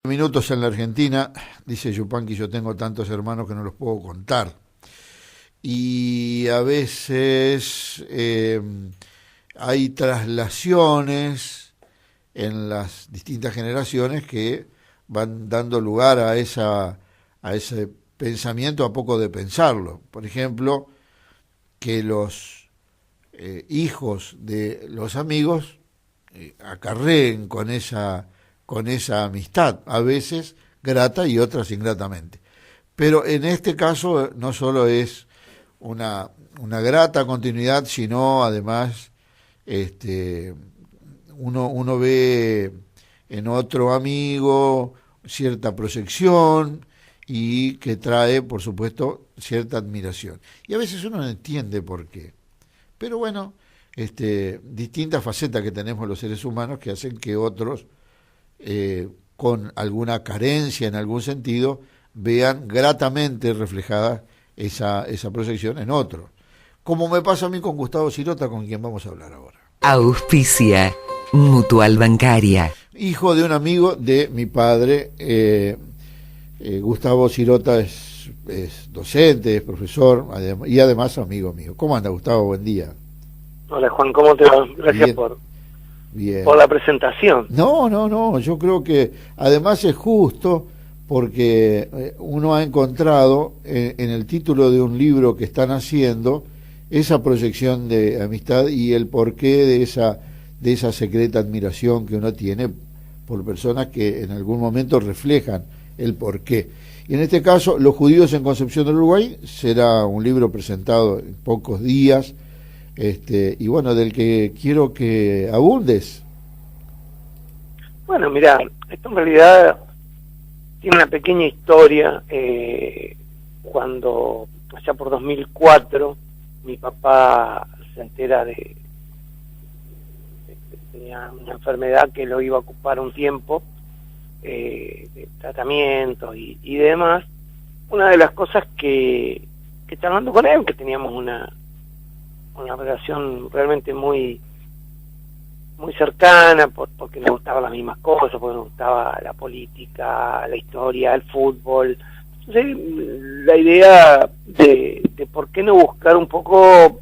Minutos en la Argentina, dice Yupanqui, yo tengo tantos hermanos que no los puedo contar. Y a veces hay traslaciones en las distintas generaciones que van dando lugar a ese pensamiento a poco de pensarlo. Por ejemplo, que los hijos de los amigos acarreen con esa amistad, a veces grata y otras ingratamente. Pero en este caso no solo es una grata continuidad, sino además uno ve en otro amigo cierta proyección y que trae, por supuesto, cierta admiración. Y a veces uno no entiende por qué. Pero bueno, distintas facetas que tenemos los seres humanos que hacen que otros con alguna carencia en algún sentido, vean gratamente reflejada esa proyección en otros. Como me pasa a mí con Gustavo Sirota, con quien vamos a hablar ahora. Auspicia Mutual Bancaria. Hijo de un amigo de mi padre, Gustavo Sirota es docente, es profesor y además amigo mío. ¿Cómo anda, Gustavo? Buen día. Hola, Juan, ¿cómo te va? Gracias por la presentación. No, yo creo que además es justo porque uno ha encontrado en el título de un libro que están haciendo esa proyección de amistad y el porqué de esa secreta admiración que uno tiene por personas que en algún momento reflejan el porqué. Y en este caso, Los judíos en Concepción del Uruguay será un libro presentado en pocos días. Y bueno, del que quiero que abundes. Bueno, mira, esto en realidad tiene una pequeña historia. Cuando, allá por 2004, mi papá se entera de que tenía una enfermedad que lo iba a ocupar un tiempo, de tratamiento y demás. Una de las cosas que charlando con él, que teníamos una relación realmente muy cercana, porque nos gustaban las mismas cosas, porque nos gustaba la política, la historia, el fútbol. Entonces, la idea de por qué no buscar un poco,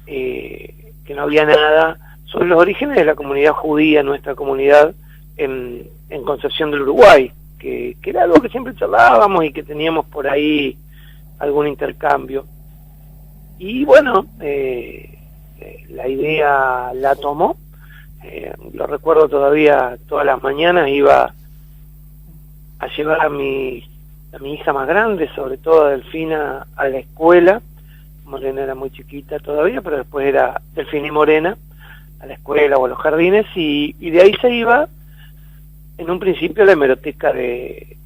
que no había nada, sobre los orígenes de la comunidad judía, nuestra comunidad en Concepción del Uruguay, que era algo que siempre charlábamos y que teníamos por ahí algún intercambio. Y bueno, la idea la tomó, lo recuerdo todavía, todas las mañanas iba a llevar a mi hija más grande, sobre todo a Delfina, a la escuela. Morena era muy chiquita todavía, pero después era Delfina y Morena, a la escuela o a los jardines, y de ahí se iba, en un principio, a la hemeroteca de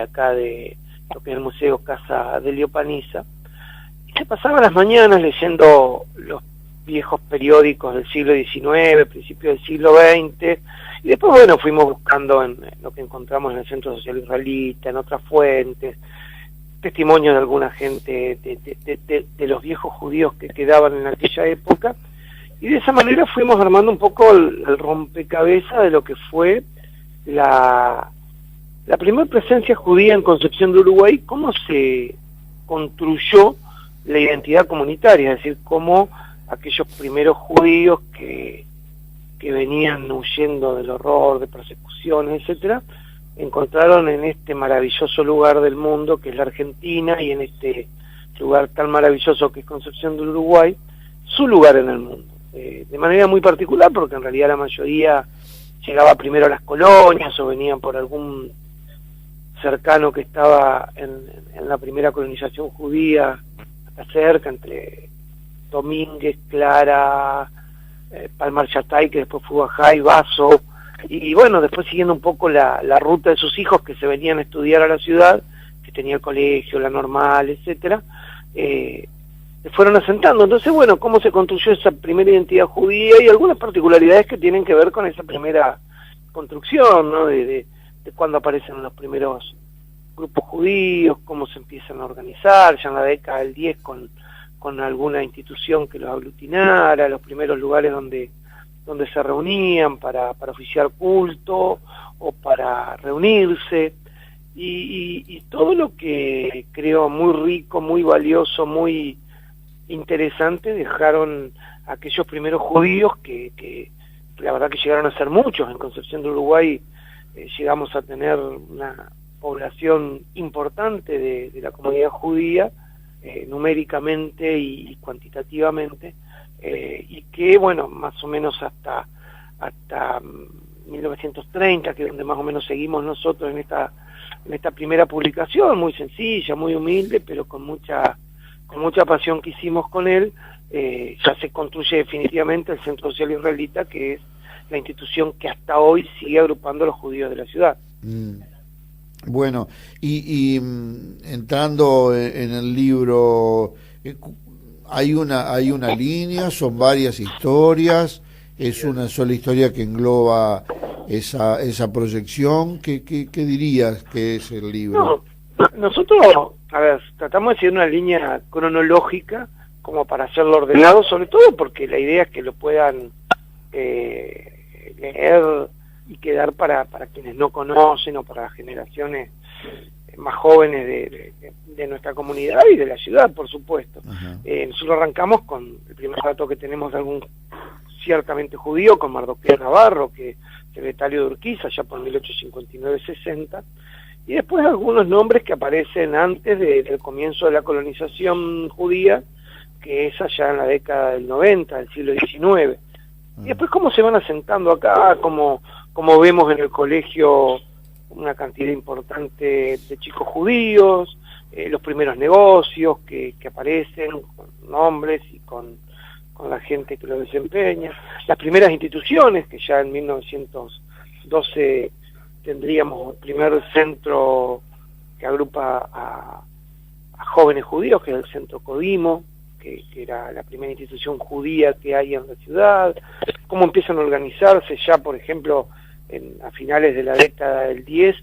acá, de lo que es el Museo Casa de Liopaniza. Se pasaba las mañanas leyendo los viejos periódicos del siglo XIX, principios del siglo XX, y después, bueno, fuimos buscando en lo que encontramos en el Centro Social Israelita, en otras fuentes, testimonios de alguna gente, de los viejos judíos que quedaban en aquella época, y de esa manera fuimos armando un poco el rompecabezas de lo que fue la primera presencia judía en Concepción de Uruguay, cómo se construyó la identidad comunitaria, es decir, cómo aquellos primeros judíos que venían huyendo del horror, de persecuciones, etcétera, encontraron en este maravilloso lugar del mundo que es la Argentina, y en este lugar tan maravilloso que es Concepción del Uruguay, su lugar en el mundo, de manera muy particular, porque en realidad la mayoría llegaba primero a las colonias o venían por algún cercano que estaba en la primera colonización judía cerca, entre Domínguez, Clara, Palmar Yatay, que después fue Bajay, Vaso, y bueno, después siguiendo un poco la ruta de sus hijos que se venían a estudiar a la ciudad, que tenía el colegio, la normal, etcétera, se fueron asentando. Entonces, bueno, cómo se construyó esa primera identidad judía y algunas particularidades que tienen que ver con esa primera construcción, ¿no? De cuándo aparecen los primeros grupos judíos, cómo se empiezan a organizar, ya en la década del 10 con alguna institución que los aglutinara, los primeros lugares donde donde se reunían para oficiar culto o para reunirse, y todo lo que creo muy rico, muy valioso, muy interesante dejaron aquellos primeros judíos que la verdad que llegaron a ser muchos. En Concepción del Uruguay llegamos a tener una población importante de la comunidad judía, numéricamente y cuantitativamente, y que, bueno, más o menos hasta 1930, que es donde más o menos seguimos nosotros en esta primera publicación, muy sencilla, muy humilde, pero con mucha pasión que hicimos con él, ya se construye definitivamente el Centro Social Israelita, que es la institución que hasta hoy sigue agrupando a los judíos de la ciudad. Bueno, y entrando en el libro, hay una línea, son varias historias, es una sola historia que engloba esa proyección. ¿Qué dirías que es el libro? No, nosotros, a ver, tratamos de seguir una línea cronológica como para hacerlo ordenado, sobre todo porque la idea es que lo puedan leer y quedar para quienes no conocen, o para las generaciones más jóvenes de nuestra comunidad y de la ciudad, por supuesto. Nosotros arrancamos con el primer dato que tenemos de algún ciertamente judío, con Mardoqueo Navarro, que es secretario de Urquiza, ya por 1859-60, y después algunos nombres que aparecen antes del comienzo de la colonización judía, que es allá en la década del 90, del siglo XIX. Y después cómo se van asentando acá, como vemos en el colegio una cantidad importante de chicos judíos, los primeros negocios que aparecen con nombres y con la gente que lo desempeña, las primeras instituciones, que ya en 1912 tendríamos el primer centro que agrupa a jóvenes judíos, que es el Centro Codimo, que era la primera institución judía que hay en la ciudad, cómo empiezan a organizarse ya, por ejemplo, a finales de la década del 10,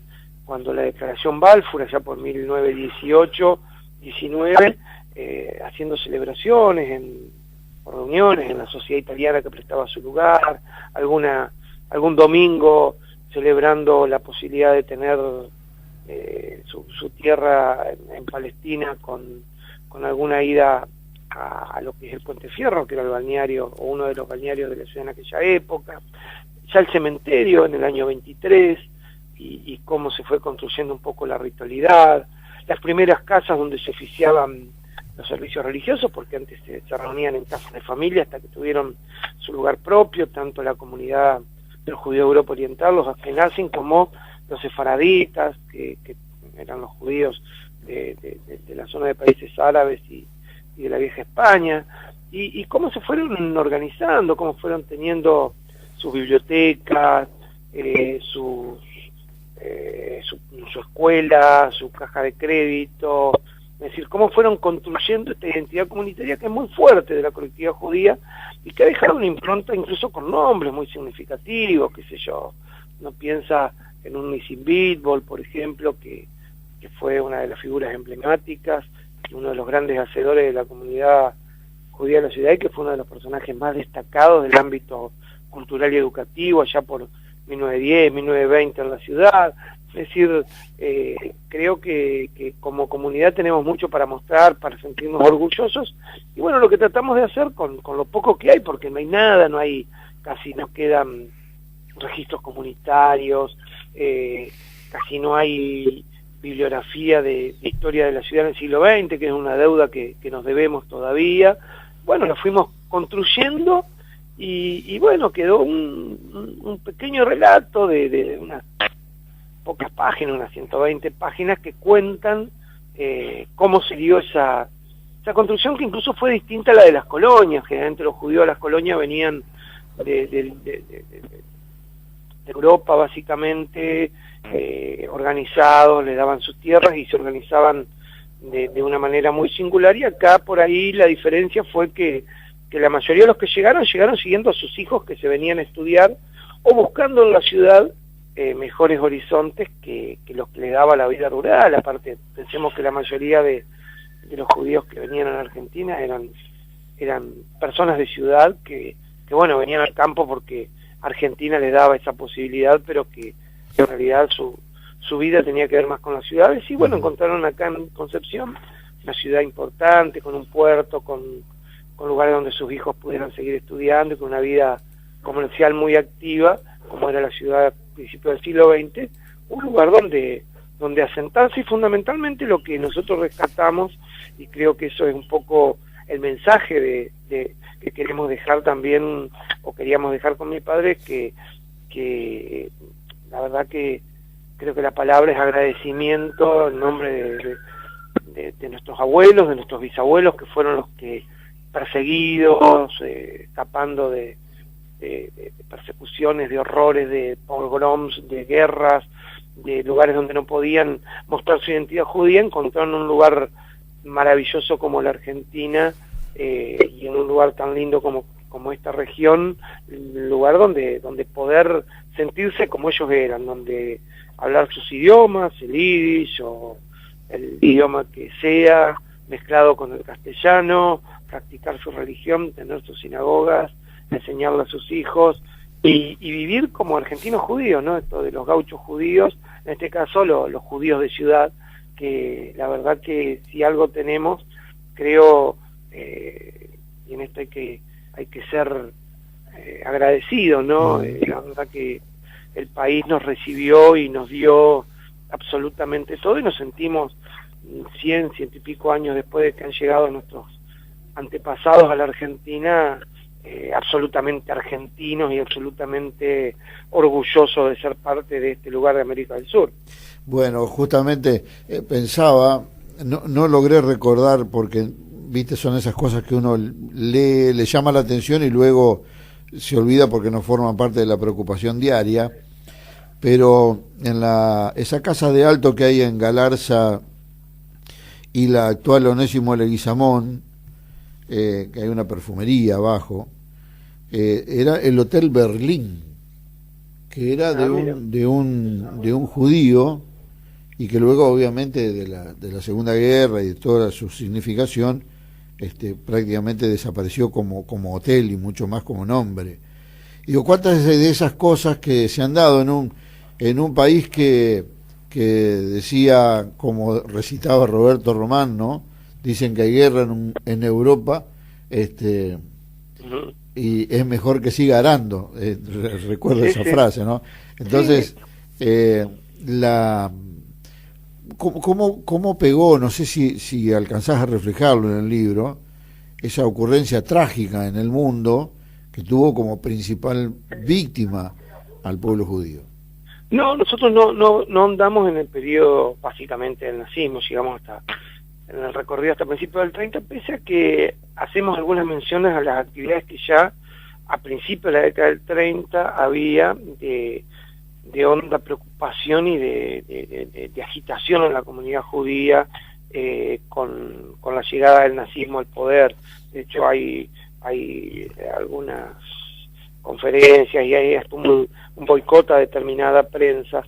cuando la Declaración Balfour, allá por 1918-19, haciendo celebraciones, reuniones en la sociedad italiana que prestaba su lugar, algún domingo celebrando la posibilidad de tener su tierra en Palestina con alguna ida a lo que es el Puente Fierro, que era el balneario, o uno de los balnearios de la ciudad en aquella época, ya el cementerio en el año 23, y cómo se fue construyendo un poco la ritualidad, las primeras casas donde se oficiaban los servicios religiosos, porque antes se reunían en casas de familia hasta que tuvieron su lugar propio, tanto la comunidad del judío de Europa Oriental, los Askenazim, como los sefaraditas, que eran los judíos de la zona de países árabes y de la vieja España, y cómo se fueron organizando, cómo fueron teniendo sus bibliotecas, su escuela, su caja de crédito, es decir, cómo fueron construyendo esta identidad comunitaria que es muy fuerte de la colectividad judía y que ha dejado una impronta incluso con nombres muy significativos, qué sé yo, uno piensa en un Nissim Bitbol, por ejemplo, que fue una de las figuras emblemáticas, uno de los grandes hacedores de la comunidad judía de la ciudad, y que fue uno de los personajes más destacados del ámbito cultural y educativo allá por 1910, 1920 en la ciudad. Es decir, creo que como comunidad tenemos mucho para mostrar, para sentirnos orgullosos, y bueno, lo que tratamos de hacer con lo poco que hay, porque no hay nada, casi no quedan registros comunitarios, casi no hay bibliografía de historia de la ciudad en el siglo XX, que es una deuda que nos debemos todavía. Bueno, lo fuimos construyendo y bueno, quedó un pequeño relato de unas pocas páginas, unas 120 páginas, que cuentan cómo se dio esa construcción, que incluso fue distinta a la de las colonias. Generalmente los judíos de las colonias venían de Europa, básicamente, organizados, les daban sus tierras y se organizaban de una manera muy singular, y acá por ahí la diferencia fue que la mayoría de los que llegaron siguiendo a sus hijos que se venían a estudiar o buscando en la ciudad mejores horizontes que los que le daba la vida rural. Aparte, pensemos que la mayoría de los judíos que venían a la Argentina eran personas de ciudad que bueno, venían al campo porque Argentina les daba esa posibilidad, pero que en realidad su vida tenía que ver más con las ciudades, y bueno, encontraron acá en Concepción una ciudad importante, con un puerto, con lugares donde sus hijos pudieran seguir estudiando, y con una vida comercial muy activa, como era la ciudad a principios del siglo XX, un lugar donde asentarse, y fundamentalmente lo que nosotros rescatamos, y creo que eso es un poco el mensaje que queremos dejar también, o queríamos dejar con mi padre, que la verdad que creo que la palabra es agradecimiento en nombre de nuestros abuelos, de nuestros bisabuelos, que fueron los que perseguidos, escapando de persecuciones, de horrores, de pogroms, de guerras, de lugares donde no podían mostrar su identidad judía, encontraron un lugar maravilloso como la Argentina, y en un lugar tan lindo como esta región, un lugar donde poder sentirse como ellos eran, donde hablar sus idiomas, el yiddish o el idioma que sea, mezclado con el castellano, practicar su religión, tener sus sinagogas, enseñarle a sus hijos, y vivir como argentinos judíos, ¿no? Esto de los gauchos judíos, en este caso los judíos de ciudad, que la verdad que si algo tenemos, creo, y en esto hay que ser agradecidos, ¿no? La verdad que el país nos recibió y nos dio absolutamente todo, y nos sentimos 100 y pico años después de que han llegado nuestros antepasados a la Argentina, absolutamente argentinos y absolutamente orgullosos de ser parte de este lugar de América del Sur. Bueno, justamente pensaba, no logré recordar porque, viste, son esas cosas que uno lee, le llama la atención y luego se olvida porque no forman parte de la preocupación diaria, pero en esa casa de Alto que hay en Galarza y la actual Onésimo Leguizamón, que hay una perfumería abajo, era el Hotel Berlín, que era de un judío, y que luego obviamente de la Segunda Guerra y de toda su significación, prácticamente desapareció como hotel y mucho más como nombre. Digo, cuántas de esas cosas que se han dado en un país que decía, como recitaba Roberto Román, ¿no? Dicen que hay guerra en Europa, y es mejor que siga arando, recuerdo esa frase, ¿no? Entonces, ¿cómo pegó, no sé si alcanzás a reflejarlo en el libro, esa ocurrencia trágica en el mundo que tuvo como principal víctima al pueblo judío? No, nosotros no andamos en el periodo básicamente del nazismo, llegamos en el recorrido hasta principios del 30, pese a que hacemos algunas menciones a las actividades que ya a principios de la década del 30 había de honda preocupación y de agitación en la comunidad judía, con la llegada del nazismo al poder. De hecho hay algunas conferencias y hay hasta un boicot a determinada prensa,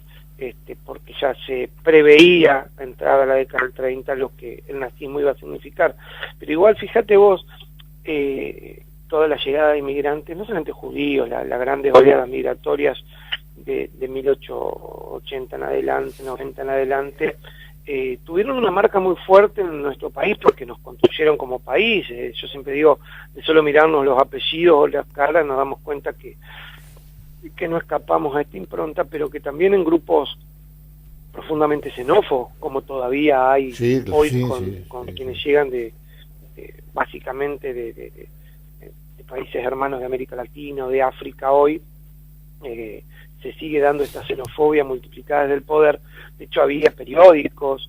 porque ya se preveía, entrada a la década del 30, lo que el nazismo iba a significar. Pero igual, fíjate vos, toda la llegada de inmigrantes, no solamente judíos, las grandes oleadas migratorias de 1880 en adelante, 90 en adelante, tuvieron una marca muy fuerte en nuestro país porque nos construyeron como país. Yo siempre digo, de solo mirarnos los apellidos o las caras nos damos cuenta que no escapamos a esta impronta, pero que también en grupos profundamente xenófobos, como todavía hay hoy con quienes llegan básicamente de países hermanos de América Latina o de África hoy, se sigue dando esta xenofobia multiplicada desde el poder. De hecho había periódicos,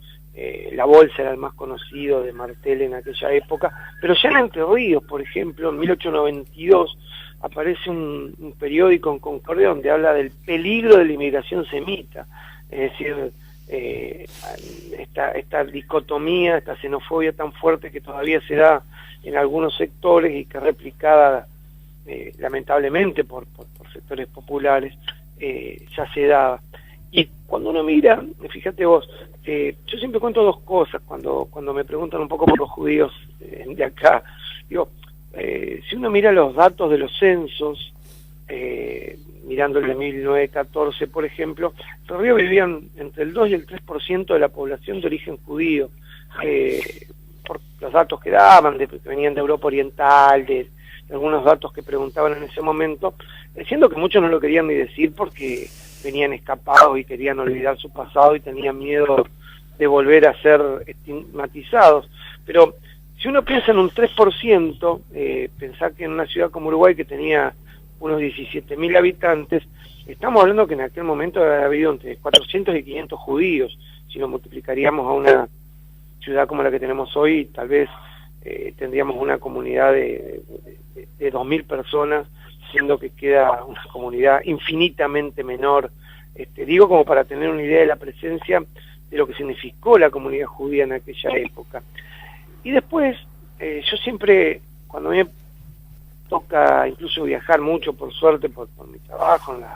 La Bolsa era el más conocido de Martel en aquella época, pero ya en Entre Ríos, por ejemplo, en 1892 aparece un periódico en Concordia donde habla del peligro de la inmigración semita, es decir, esta dicotomía, esta xenofobia tan fuerte que todavía se da en algunos sectores y que es replicada lamentablemente por sectores populares, ya se daba. Y cuando uno mira, fíjate vos, yo siempre cuento dos cosas cuando me preguntan un poco por los judíos de acá. Digo, si uno mira los datos de los censos, mirando el de 1914, por ejemplo, en Río vivían entre el 2 y el 3% de la población de origen judío, por los datos que daban, que venían de Europa Oriental, de algunos datos que preguntaban en ese momento, siendo que muchos no lo querían ni decir porque venían escapados y querían olvidar su pasado y tenían miedo de volver a ser estigmatizados. Pero si uno piensa en un 3%, pensar que en una ciudad como Uruguay que tenía unos 17.000 habitantes, estamos hablando que en aquel momento había habido entre 400 y 500 judíos. Si lo multiplicaríamos a una ciudad como la que tenemos hoy, tal vez tendríamos una comunidad de 2.000 personas, siendo que queda una comunidad infinitamente menor. Digo como para tener una idea de la presencia de lo que significó la comunidad judía en aquella época. Y después, yo siempre, cuando me toca incluso viajar mucho, por suerte, por mi trabajo en la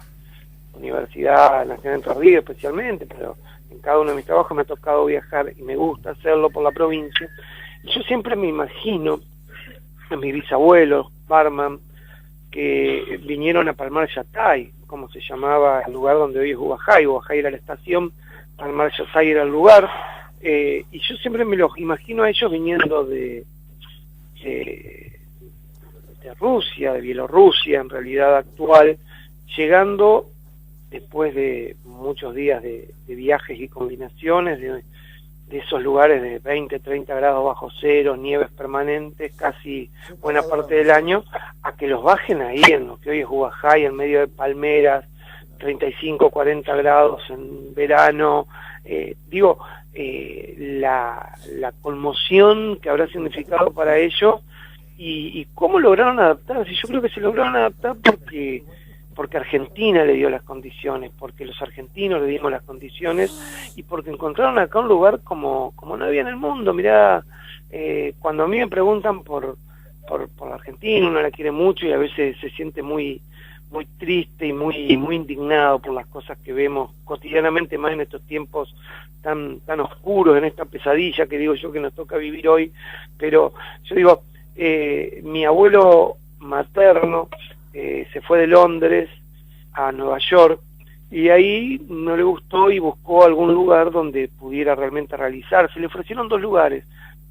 Universidad Nacional de Entre Ríos especialmente, pero en cada uno de mis trabajos me ha tocado viajar y me gusta hacerlo por la provincia, yo siempre me imagino a mis bisabuelos, Barman, que vinieron a Palmar Yatay, como se llamaba el lugar donde hoy es Ubajay. Ubajay era la estación, Palmar Yatay era el lugar, y yo siempre me los imagino a ellos viniendo de Rusia, de Bielorrusia en realidad actual, llegando después de muchos días de viajes y combinaciones de esos lugares de 20, 30 grados bajo cero, nieves permanentes, casi buena parte del año, a que los bajen ahí en lo que hoy es Ubajay, en medio de palmeras, 35, 40 grados en verano. La conmoción que habrá significado para ellos y cómo lograron adaptarse. Yo creo que se lograron adaptar porque Argentina le dio las condiciones, porque los argentinos le dimos las condiciones y porque encontraron acá un lugar como no había en el mundo. Mirá, cuando a mí me preguntan por la Argentina, uno la quiere mucho y a veces se siente muy triste y muy indignado por las cosas que vemos cotidianamente, más en estos tiempos tan oscuros, en esta pesadilla que digo yo que nos toca vivir hoy. Pero yo digo, mi abuelo materno se fue de Londres a Nueva York y ahí no le gustó y buscó algún lugar donde pudiera realmente realizarse. Le ofrecieron 2 lugares,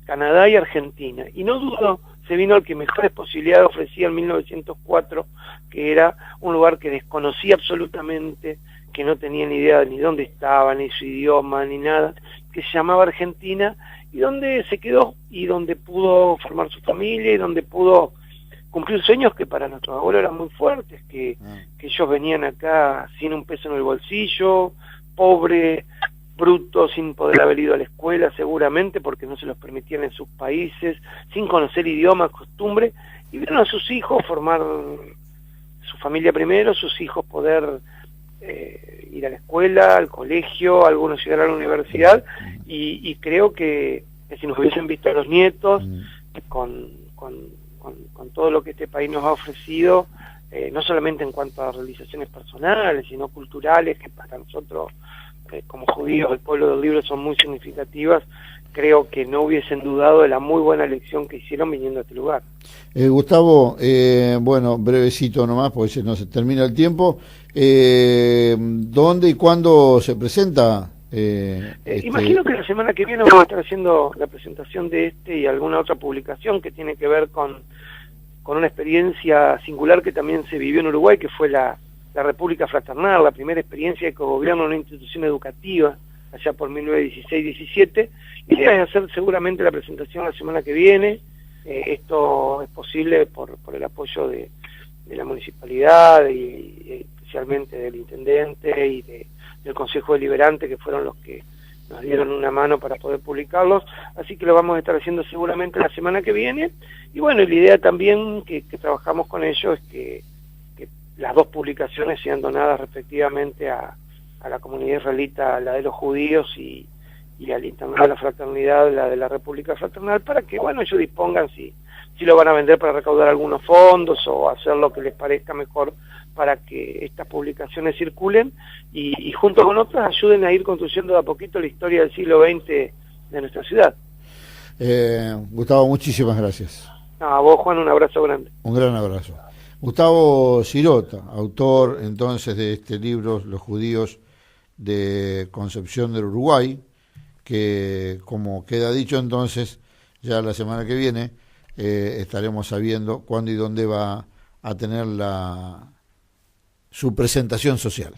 Canadá y Argentina, y no dudó, se vino al que mejores posibilidades ofrecía en 1904, que era un lugar que desconocía absolutamente, que no tenía ni idea ni dónde estaba, ni su idioma, ni nada, que se llamaba Argentina, y donde se quedó, y donde pudo formar su familia, y donde pudo cumplir sueños que para nuestros abuelos eran muy fuertes, que ellos venían acá sin un peso en el bolsillo, pobres, brutos, sin poder haber ido a la escuela seguramente porque no se los permitían en sus países, sin conocer idiomas, costumbres, y vieron a sus hijos formar su familia primero, sus hijos poder ir a la escuela, al colegio, algunos llegar a la universidad, y creo que si nos hubiesen visto a los nietos con todo lo que este país nos ha ofrecido, no solamente en cuanto a realizaciones personales, sino culturales, que para nosotros, como judíos, el pueblo del libro, son muy significativas, creo que no hubiesen dudado de la muy buena elección que hicieron viniendo a este lugar. Gustavo, bueno, brevecito nomás, porque se nos termina el tiempo. ¿Dónde y cuándo se presenta? Imagino que la semana que viene vamos a estar haciendo la presentación de y alguna otra publicación que tiene que ver con una experiencia singular que también se vivió en Uruguay, que fue la República Fraternal, la primera experiencia de cogobierno en una institución educativa allá por 1916-17, y la idea es hacer seguramente la presentación la semana que viene. Esto es posible por el apoyo de la municipalidad y especialmente del intendente y del Consejo Deliberante, que fueron los que nos dieron una mano para poder publicarlos, así que lo vamos a estar haciendo seguramente la semana que viene. Y bueno, la idea también que trabajamos con ellos es que las 2 publicaciones sean donadas respectivamente a la comunidad israelita, la de los judíos, y al internado de la fraternidad, la de la República Fraternal, para que, bueno, ellos dispongan si lo van a vender para recaudar algunos fondos o hacer lo que les parezca mejor para que estas publicaciones circulen y junto con otras ayuden a ir construyendo de a poquito la historia del siglo XX de nuestra ciudad. Gustavo, muchísimas gracias. A vos, Juan, un abrazo grande. Un gran abrazo. Gustavo Sirota, autor entonces de este libro, Los judíos de Concepción del Uruguay, que como queda dicho entonces, ya la semana que viene estaremos sabiendo cuándo y dónde va a tener su presentación social.